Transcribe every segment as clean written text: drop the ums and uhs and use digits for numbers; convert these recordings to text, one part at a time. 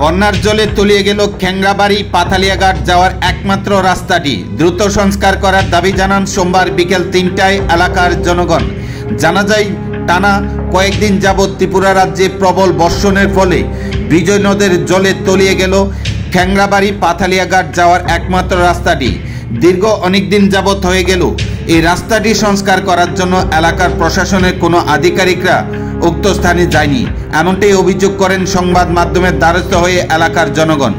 বন্যার জলে তলিয়ে গেল খ্যাংরাবাড়ি পাথালিয়াঘাট যাওয়ার একমাত্র রাস্তাটি। দ্রুত সংস্কার করার দাবি জানান সোমবার বিকেল ৩টায় এলাকার জনগণ। জানা যায়, টানা কয়েকদিন যাবৎ ত্রিপুরা রাজ্যে প্রবল বর্ষণের ফলে বিজয় নদের জলে তলিয়ে গেল খ্যাংরাবাড়ি পাথালিয়াঘাট যাওয়ার একমাত্র রাস্তাটি। দীর্ঘ অনেকদিন যাবৎ হয়ে গেল এই রাস্তাটি সংস্কার করার জন্য এলাকার প্রশাসনের কোনো আধিকারিকরা উক্ত স্থানে যায়নি, এমনটাই অভিযোগ করেন সংবাদ মাধ্যমের দ্বারস্থ হয়ে এলাকার জনগণ।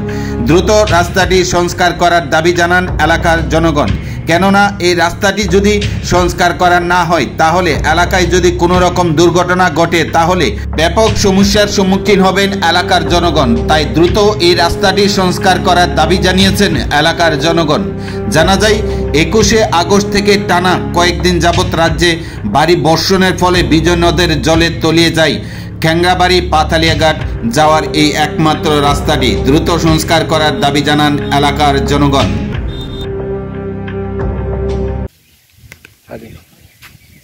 দ্রুত রাস্তাটি সংস্কার করার দাবি জানান এলাকার জনগণ। কেননা এই রাস্তাটি যদি সংস্কার করা না হয় তাহলে এলাকায় যদি কোনো রকম দুর্ঘটনা ঘটে তাহলে ব্যাপক সমস্যার সম্মুখীন হবেন এলাকার জনগণ। তাই দ্রুত এই রাস্তাটি সংস্কার করার দাবি জানিয়েছেন এলাকার জনগণ। জানা যায়, 21শে আগস্ট থেকে টানা কয়েকদিন যাবৎ রাজ্যে ভারী বর্ষণের ফলে বিজয় নদের জলে তলিয়ে যায় খ্যাংরাবাড়ি পাথালিয়াঘাট যাওয়ার এই একমাত্র রাস্তাটি। দ্রুত সংস্কার করার দাবি জানান এলাকার জনগণ।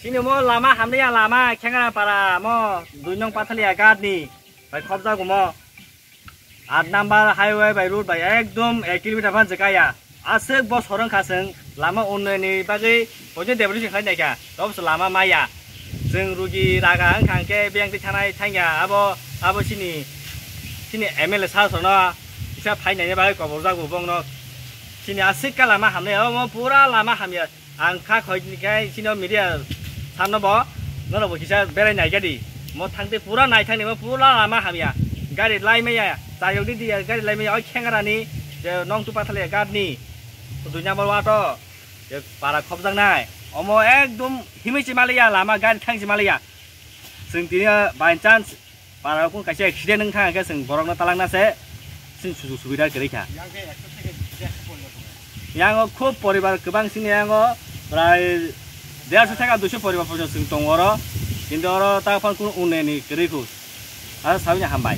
Sini mo lama hamnya lama kengara para mo 2 nong Pathaliaঘাট ni by khobja ko mo 8 number highway by road by ekdom 1 kilometer ban jakaya asek bo sorong khaseng lama unnayoni bagui boje development khai naika dobs lama maya जों रुगि रागा खांके bank थानाय थांया abo sini MLA सासनो इसा फाइनायनि बागै खबर जागो बंनो sini asik ka lama hamnya mo pura lama hamya angka khoyनिखाय sini media सानो बो नरो किसा बेराय नाय गाडी म थांते पुरा नाय थांनि म पुरा लामा हामिया गाडी लायमैया जायौदि दिया गाडी लायमैया ओइ खेंगारानि जे नंतु पाथालियाघाटनि 2 नम्बर वाटो जे पारा खबजांनाय अमो एकदम हिमिसि मालिया लामा गाडी थांसि मालिया जों दिनो बाय चान्स पारा को कासे एक्सिडेन्ट नों थांगा जों बरंना तालांनासे जों सुजुग सुबिदा गैखा यांगो खूब परिवार गोबां सिनि यांगो प्राय 150 টাকা 200 परिवार पର୍ଯ୍यन्त दङ र किन्तु ता फन कुन उन्नयनि गैरैखौ आरो साबिनो हामबाय।